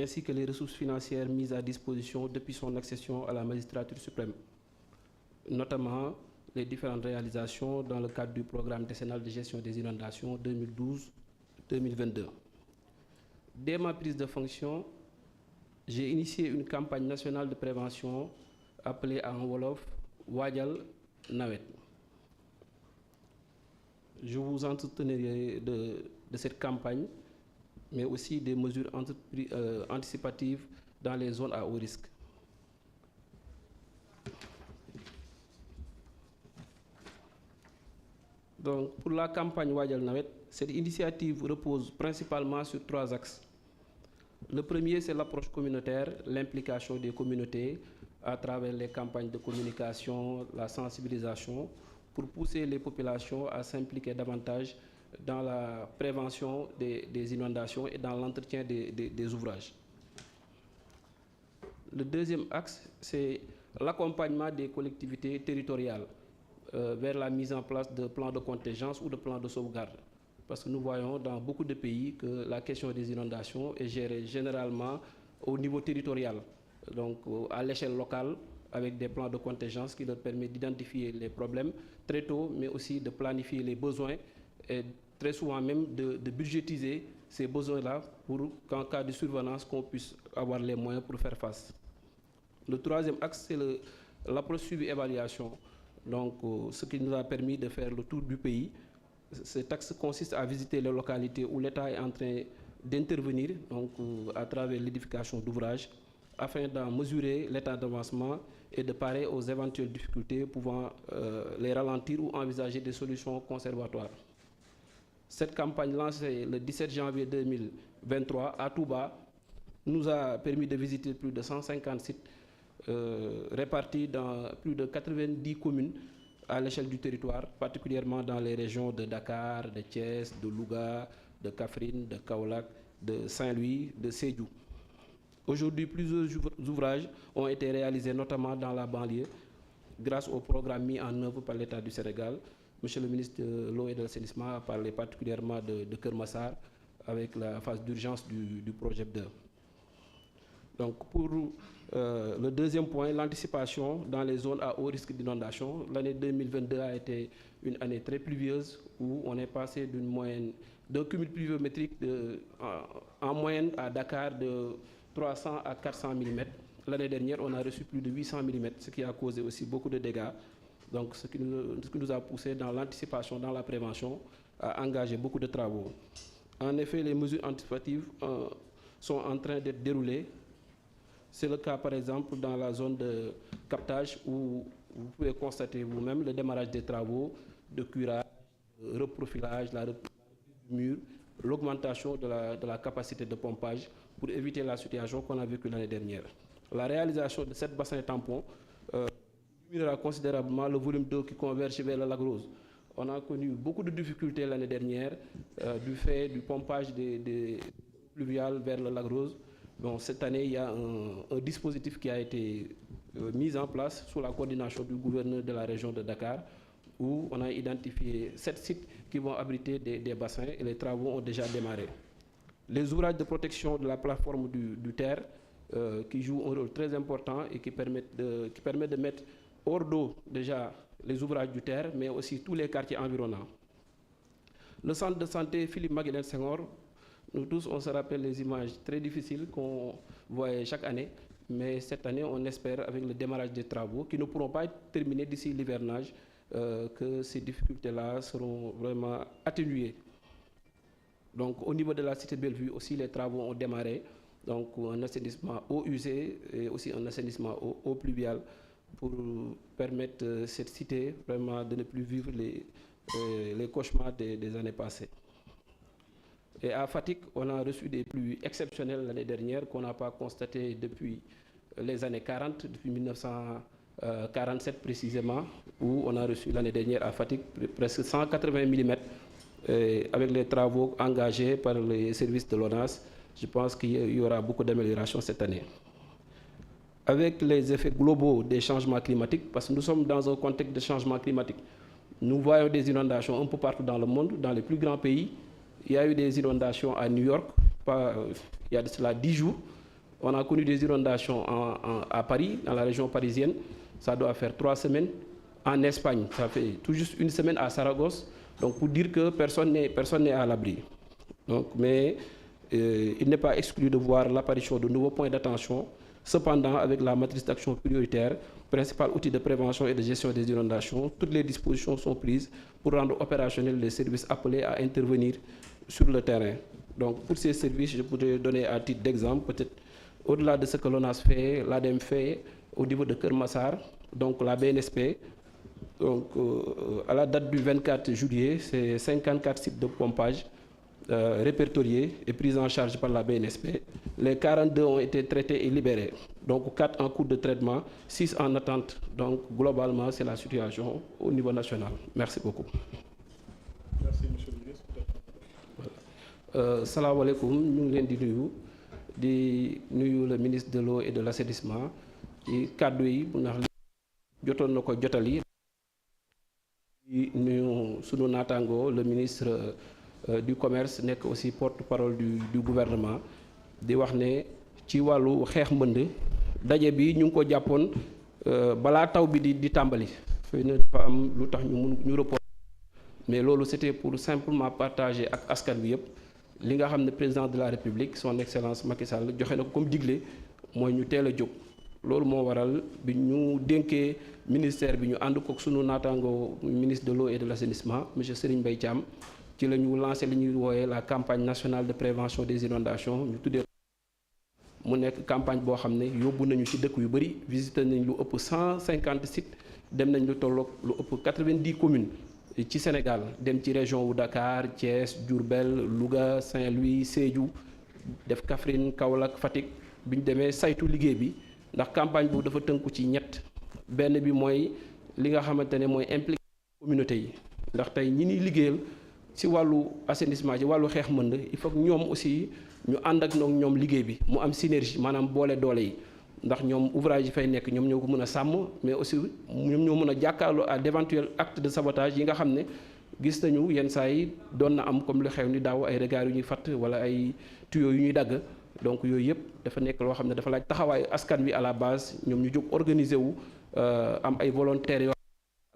ainsi que les ressources financières mises à disposition depuis son accession à la magistrature suprême, notamment les différentes réalisations dans le cadre du programme décennal de gestion des inondations 2012-2022. Dès ma prise de fonction, j'ai initié une campagne nationale de prévention appelée en wolof Waajal Nawet. Je vous entretiendrai de cette campagne, mais aussi des mesures anticipatives dans les zones à haut risque. Donc, pour la campagne Waajal Nawet, cette initiative repose principalement sur 3 axes. Le premier, c'est l'approche communautaire, l'implication des communautés à travers les campagnes de communication, la sensibilisation, pour pousser les populations à s'impliquer davantage dans la prévention des inondations et dans l'entretien des ouvrages. Le deuxième axe, c'est l'accompagnement des collectivités territoriales vers la mise en place de plans de contingence ou de plans de sauvegarde. Parce que nous voyons dans beaucoup de pays que la question des inondations est gérée généralement au niveau territorial, donc à l'échelle locale, avec des plans de contingence qui leur permettent d'identifier les problèmes très tôt, mais aussi de planifier les besoins et très souvent même de budgétiser ces besoins-là pour qu'en cas de survenance, qu'on puisse avoir les moyens pour faire face. Le troisième axe, c'est l'approche suivi-évaluation. Donc, ce qui nous a permis de faire le tour du pays. Cet axe consiste à visiter les localités où l'État est en train d'intervenir, donc à travers l'édification d'ouvrages, afin d'en mesurer l'état d'avancement et de parer aux éventuelles difficultés pouvant les ralentir ou envisager des solutions conservatoires. Cette campagne lancée le 17 janvier 2023 à Touba nous a permis de visiter plus de 150 sites répartis dans plus de 90 communes à l'échelle du territoire, particulièrement dans les régions de Dakar, de Thiès, de Louga, de Kaffrine, de Kaolack, de Saint-Louis, de Sédhiou. Aujourd'hui, plusieurs ouvrages ont été réalisés, notamment dans la banlieue, grâce au programme mis en œuvre par l'État du Sénégal. Monsieur le ministre de l'Eau et de l'Assainissement a parlé particulièrement de Keur Massar, avec la phase d'urgence du projet 2. Donc, pour le deuxième point, l'anticipation dans les zones à haut risque d'inondation. L'année 2022 a été une année très pluvieuse où on est passé d'un cumul pluviométrique en moyenne à Dakar de 300 à 400 mm. L'année dernière, on a reçu plus de 800 mm, ce qui a causé aussi beaucoup de dégâts. Donc, ce qui nous a poussé dans l'anticipation, dans la prévention, à engager beaucoup de travaux. En effet, les mesures anticipatives sont en train d'être déroulées. C'est le cas, par exemple, dans la zone de captage où vous pouvez constater vous-même le démarrage des travaux de curage, reprofilage, la reprise du mur, l'augmentation de la capacité de pompage pour éviter la situation qu'on a vécue l'année dernière. La réalisation de 7 bassins tampons diminuera considérablement le volume d'eau qui converge vers le lac Rose. On a connu beaucoup de difficultés l'année dernière du fait du pompage des pluviales vers le lac Rose. Bon, cette année, il y a un dispositif qui a été mis en place sous la coordination du gouverneur de la région de Dakar, où on a identifié 7 sites qui vont abriter des bassins et les travaux ont déjà démarré. Les ouvrages de protection de la plateforme du terre, qui jouent un rôle très important et qui permettent de mettre hors d'eau déjà les ouvrages du terre, mais aussi tous les quartiers environnants. Le centre de santé Philippe Maguilène Senghor, nous tous, on se rappelle les images très difficiles qu'on voyait chaque année, mais cette année, on espère, avec le démarrage des travaux, qui ne pourront pas être terminés d'ici l'hivernage, que ces difficultés-là seront vraiment atténuées. Donc, au niveau de la cité Bellevue aussi, les travaux ont démarré, donc un assainissement eau usée et aussi un assainissement eau pluviale pour permettre cette cité vraiment de ne plus vivre les cauchemars des années passées. Et à Fatick, on a reçu des pluies exceptionnelles l'année dernière qu'on n'a pas constatées depuis les années 40, depuis 1947 précisément, où on a reçu l'année dernière à Fatick presque 180 mm avec les travaux engagés par les services de l'ONAS. Je pense qu'il y aura beaucoup d'améliorations cette année. Avec les effets globaux des changements climatiques, parce que nous sommes dans un contexte de changement climatique, nous voyons des inondations un peu partout dans le monde, dans les plus grands pays. Il y a eu des inondations à New York, il y a de cela 10 jours. Il y a eu des inondations à Paris, il y a eu des inondations à Londres, il y a eu des inondations à New York. Il y a eu des inondations il y a de cela 10 jours. On a connu des inondations à Paris, dans la région parisienne, ça doit faire 3 semaines. En Espagne, ça fait tout juste 1 semaine à Saragosse. Donc pour dire que personne n'est à l'abri. Donc, mais il n'est pas exclu de voir l'apparition de nouveaux points d'attention. Cependant, avec la matrice d'action prioritaire, principal outil de prévention et de gestion des inondations, toutes les dispositions sont prises pour rendre opérationnels les services appelés à intervenir sur le terrain. Donc pour ces services, je pourrais donner à titre d'exemple, peut-être au-delà de ce que l'ONAS fait, l'ADEME fait au niveau de Keur Massar, donc la BNSP. Donc à la date du 24 juillet, c'est 54 sites de pompage répertoriés et pris en charge par la BNSP. Les 42 ont été traités et libérés. Donc 4 en cours de traitement, 6 en attente. Donc globalement, c'est la situation au niveau national. Merci beaucoup. Merci, monsieur le ministre. Salaamaaleykum, ñu ngi leen di nuyu le ministre de l'eau et de l'assainissement ci kàddu yi bu ndax jotoon na ko jotali. Di nuyu sunu naataango le ministre du commerce nekk aussi porte-parole du gouvernement di wax ne ci wàllu xeex mbënd daje bi ñu ngi ko jàppoon balaa taw bi di tàmbali xëy na dafa am lu tax ñu report mais loolu c'était pour simplement partager ak askan bi yëpp li nga xam ne président de la République son excellence Macky Sall joxe na ko comme digle mooy ñu teel a jóg loolu moo waral bi ñu dénkee ministère bi ñu ànd ko sunu naataango ministre de l'eau et de l'assainissement monsieur Serigne Mbaye Thiam ci la ñu lancé li ñuy wooyee la campagne nationale de prévention des inondations ñu tuddee mu nekk campagne boo xam ne yóbbu nañu ci dëkk yu bëri visité nañ lu ëpp 150 sites dem nañ lu tolloog lu ëpp 90 communes ci Sénégal dem ci région wu Dakar Thiès Diourbel Louga Saint-Louis Sédhiou def Kaffrine Kaolack Fatick bi ñu demee saytu liggéey bi ndax campagne boobu dafa tënku ci ñett benn bi mooy li nga xamante ne mooy impliqué communauté yi ndax tey ñi ñuy liggéeyal ci wàllu assainissement ci wàllu xeex mbënd il faut que ñoom aussi ñu ànd ak ñoom liggéey bi mu am synergie maanaam boole doole yi ndax ñoom ouvrage yi fay nekk ñoom ñoo ko mën a sàmm mais aussi ñoom ñoo mën a jàkkaarloo à d'éventuels actes de sabotage yi nga xam ne gis nañu yenn saa yi doon na am comme lu xew ni daaw ay regards yu ñuy fatt wala ay tuyaux yu ñuy dagg donc yooyu yëpp dafa nekk loo xam ne dafa laaj taxawaayu askan wi à la base ñoom ñu jóg organiser wu am ay volontaires yoo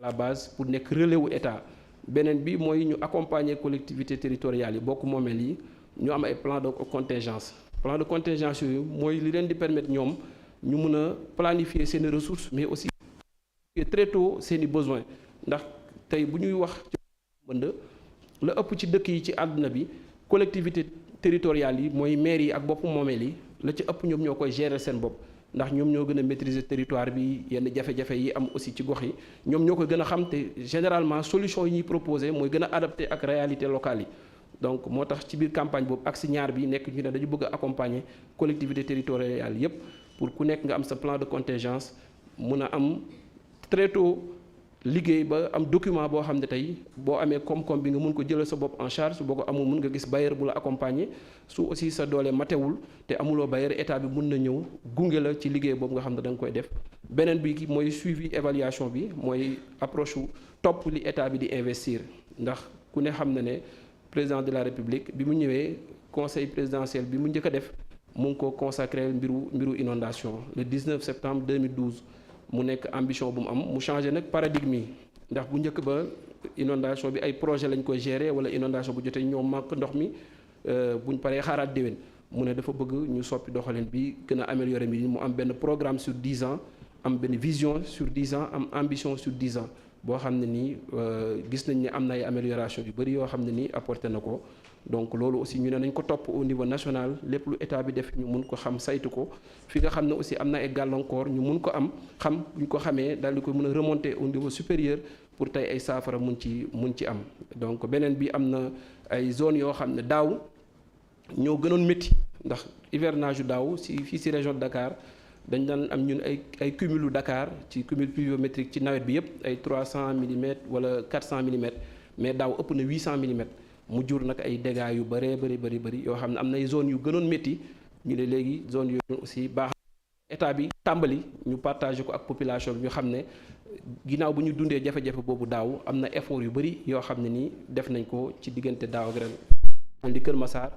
à la base pour nekk relais wu état beneen bi mooy ñu accompagner collectivités territoriales yi bokk moomeel yi ñu am ay plan de contingence yooyu mooy li leen di permettre ñoom ñu mën a planifier seeni ressources mais aussi très tôt seeni besoins ndax tey bu ñuy wax ci mbënd la ëpp ci dëkk yi ci àdduna bi collectivité territoriales yi mooy maires yi ak boppu moomeel yi la ci ëpp ñoom ñoo koy gérer seen bopp ndax ñoom ñoo gën a maîtriser territoire bi yenn jafe-jafe yi am aussi ci gox yi ñoom ñoo koy gën a xam te généralement solution yi ñuy proposer mooy gën a adapté ak réalité locale yi donc moo tax ci biir campagne boobu ak si ñaar bi nekk ñu ne dañu bëgg a accompagner collectivité territoriale yépp pour ku nekk nga am sa plan de contingence mun a am très tôt liggéey ba am document boo xam ne tey boo amee koom-koom bi nga mun ko jëlal sa bopp en charge boo ko amul mun nga gis bailleur bu la accompagner su aussi sa doole matewul te amuloo bailleur état bi mun na ñëw gunge la ci liggéey boobu nga xam ne da nga koy def beneen bi mooy suivi évaluation bi mooy approche wu topp li état bi di investir ndax ku ne xam na ne président de la république bi mu ñëwee conseil présidentiel bi mu njëkk a def mu ngi ko consacré mbiru inondation le 19 septembre 2012 mu nekk ambition bu mu am mu changé nag paradigme yi ndax bu njëkk ba inondation bi ay projet lañ koy gérer wala inondation bu jotee ñoom manque ndox mi buñ paree xaaraat déwén mu ne dafa bëgg ñu soppi doxalin bi gën a améliorer mi mu am benn programme sur 10 ans am benn vision sur 10 ans am ambition sur 10 ans boo xam ne nii gis nañ ne am na ay amélioration yu bëri yoo xam ne nii apporté na ko donc loolu aussi ñu ne nañ ko topp au niveau national lépp lu état bi def ñu mun ko xam saytu ko fi nga xam ne aussi am na ay gàllankoor ñu mun ko xam ñu ko xamee daal di ko mën a remonter au niveau supérieur pour tey ay saafara mun ci am donc beneen bi am na ay zones yoo xam ne daaw ñoo gënoon métti ndax hivernage yu daaw fii si région de Dakar dañ daan am ñun ay cumulu Dakar ci cumul pluviométrique ci nawet bi yëpp ay 300 millimètres wala 400 millimètres mais daaw ëpp na 800 millimètres mu jur nag ay dégâts yu bëree bëri yoo xam ne am nay zones yu gënoon métti ñu ne léegi zones yooyu aussi baax état bi tàmbali ñu partagé ko ak population bi ñu xam ne ginnaaw bu ñu dundee jafe-jafe boobu daaw am na effort yu bëri yoo xam ne nii def nañ ko ci diggante daaw ak ren di Kër Massar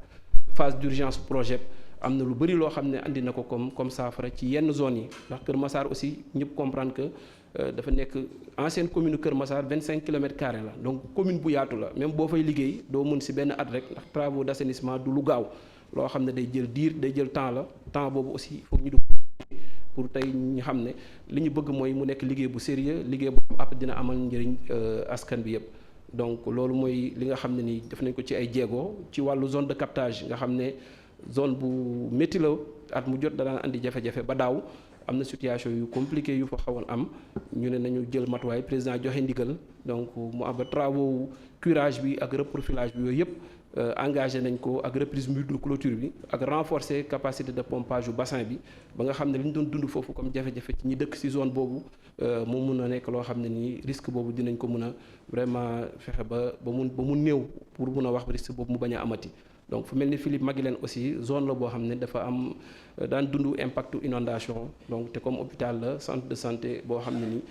phase d'urgence projet am na lu bëri loo xam ne andi na ko comme saafara ci yenn zones yi ndax Kër Massar aussi ñëpp comprendre que dafa nekk ancienne commune Kër Massar 25 kilomètres carrés la donc commune bu yaatu la même boo fay liggéey doo mën si benn at rek ndax travaux d'assainissement du lu gaaw loo xam ne day jël diir day jël temps la temps boobu aussi foog ñu dugg pour tey ñu xam ne li ñu bëgg mooy mu nekk liggéey bu sérieux liggéey bu am dina amal njëriñ askan bi yëpp. donc loolu mooy li nga xam ne ni def nañ ko ci ay jéego ci wàllu zone de captage nga xam ne zone bu métti la at mu jot da daan andi jafe-jafe ba daaw am na situation yu compliqué yu fa xawoon am ñu ne nañu jël matuwaay président joxe ndigal donc mu am ba travaux curage bi ak reprofilage bi yooyu yëpp engagé nañ ko ak reprise mur de clôture bi ak renforcer capacité de pompage yu bassin bi ba nga xam ne li ñu doon dund foofu comme jafe-jafe ci ñi dëkk ci zone boobu mu mun a nekk loo xam ne nii risque boobu dinañ ko mun a vraiment fexe ba mu néew pour mun a wax risque boobu mu bañ a amati. donc fu mel ni Philippe Maguilène aussi zone la boo xam ne dafa am daan dund impact inondation donc te comme hôpital la centre de santé boo xam ne ni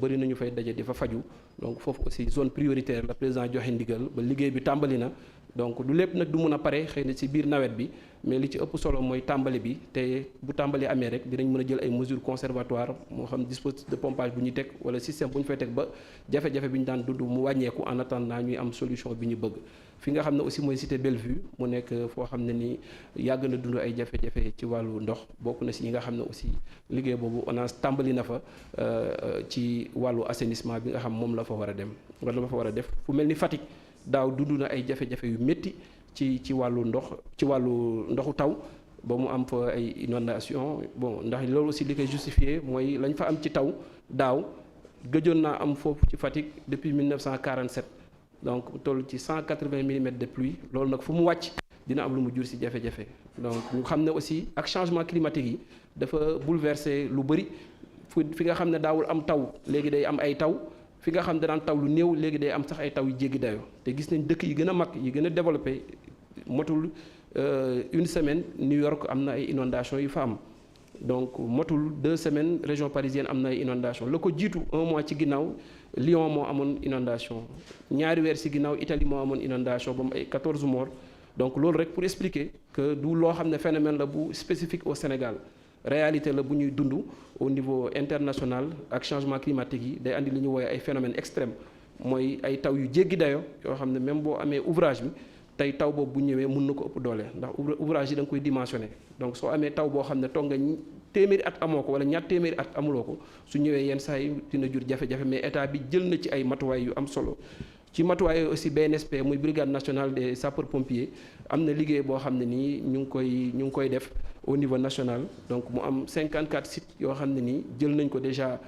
bëri nañu fay daje di fa faju donc foofu aussi zone prioritaire la président joxe ndigal ba liggéey bi tàmbali na donc du lépp nag du mun a pare xëy na ci biir nawet bi mais li ci ëpp solo mooy tàmbali bi te bu tàmbali amee rek dinañ mën a jël ay mesures conservatoires moo xam dispositif de pompage bu ñuy teg wala système bu ñu fay teg ba jafe-jafe bi ñu daan dund mu wàññeeku en attendant ñuy am solution bi ñu bëgg. fi nga xam ne aussi mooy cité Bellevue mu nekk foo xam ne ni yàgg na dund ay jafe-jafe ci wàllu ndox bokk na si yi nga xam ne aussi liggéey boobu ONAS tàmbali na fa ci wàllu assainissement bi nga xam moom la fa war a dem wala la fa war a def fu mel ni Fatick daaw dund na ay jafe-jafe yu métti ci wàllu ndox ci wàllu ndoxu taw ba mu am fa ay inondation bon ndax loolu aussi li koy justifié mooy lañ fa am ci taw daaw gëjoon naa am foofu ci Fatick depuis 1947 donc toll ci 180 millimètres de pluie loolu nag fu mu wàcc dina am lu mu jur ci jafe-jafe donc ñu xam ne aussi ak changement climatique yi dafa bouleverser lu bëri fi nga xam ne daawul am taw léegi day am ay taw fi nga xam ne daan taw lu néew léegi day am sax ay taw yu jéggi dayoo te gis nañ dëkk yi gën a mag yi gën a développé motul une semaine New York am na ay inondations yu fa am donc motul 2 semaines région parisienne am na ay inondations la ko jiitu 1 mois ci ginnaaw Lyon moo amoon inondation ñaari weer ci ginnaaw Italie moo amoon inondation ba mu ay 14 morts donc loolu rek pour expliquer que du loo xam ne phénomène la bu spécifique au Sénégal réalité la bu ñuy dund au niveau international ak changement climatique yi day andi li ñu woowee ay phénomènes extrêmes mooy ay taw yu jéggi dayo yoo xam ne même boo amee ouvrage bi tey taw boobu bu ñëwee mun na ko ëpp doole ndax ouvrage yi da nga koy dimensionné donc soo amee taw boo xam ne toog nga téeméeri at amoo ko wala ñaar téeméeri at amuloo ko su ñëwee yenn saa yi dina jur jafe-jafe mais état bi jël na ci ay matuwaay yu am solo ci matuwaay aussi BNSP muy brigade nationale des sapeurs pompiers am na liggéey boo xam ne nii ñu ngi koy def au niveau national donc mu am 54 sites yoo xam ne nii jël nañ ko déjà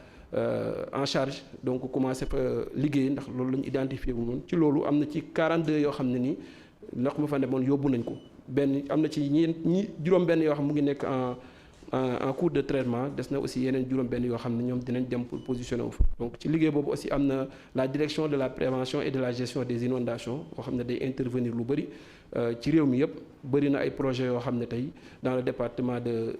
en charge donc commencé fa liggéey ndax loolu la ñu identifié wu noonu ci loolu am na ci 42 yoo xam ne nii ndox ma fa demoon yóbbu nañ ko benn am na ci ñi juróom-benn yoo xam mu ngi nekk en cours de traitement des na aussi yeneen juróom-benn yoo xam ne ñoom dinañ dem pour positionner wu fa donc ci liggéey boobu aussi am na la direction de la prévention et de la gestion des inondations boo xam ne day intervenir lu bëri ci réew mi yëpp bëri na ay projets yoo xam ne tey dans le département de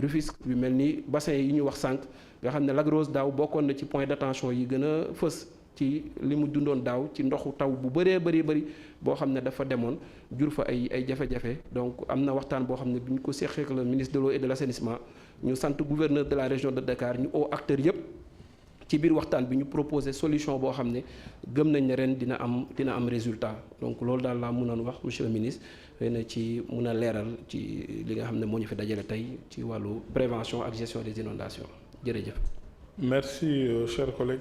Rufisque yu mel ni bassin yi ñu wax sànq nga xam ne Lac Rose daaw bokkoon na ci point d'attention yi gën a fës ci li mu dundoon daaw ci ndoxu taw bu bëree bëri boo xam ne dafa demoon jur fa ay jafe-jafe donc am na waxtaan boo xam ne bi ñu ko seqee ak le ministre de l'eau et de l'assainissement ñu sant gouverneur de la région de Dakar ñu oo acteurs yëpp ci biir waxtaan bi ñu proposé solution boo xam ne gëm nañ ne ren dina am résultat donc loolu daal laa mënoon wax monsieur le ministre xëy na ci mun a leeral ci li nga xam ne moo ñu fi dajale tey ci wàllu prévention ak gestion des inondations jërëjëf. Merci, chers collègues.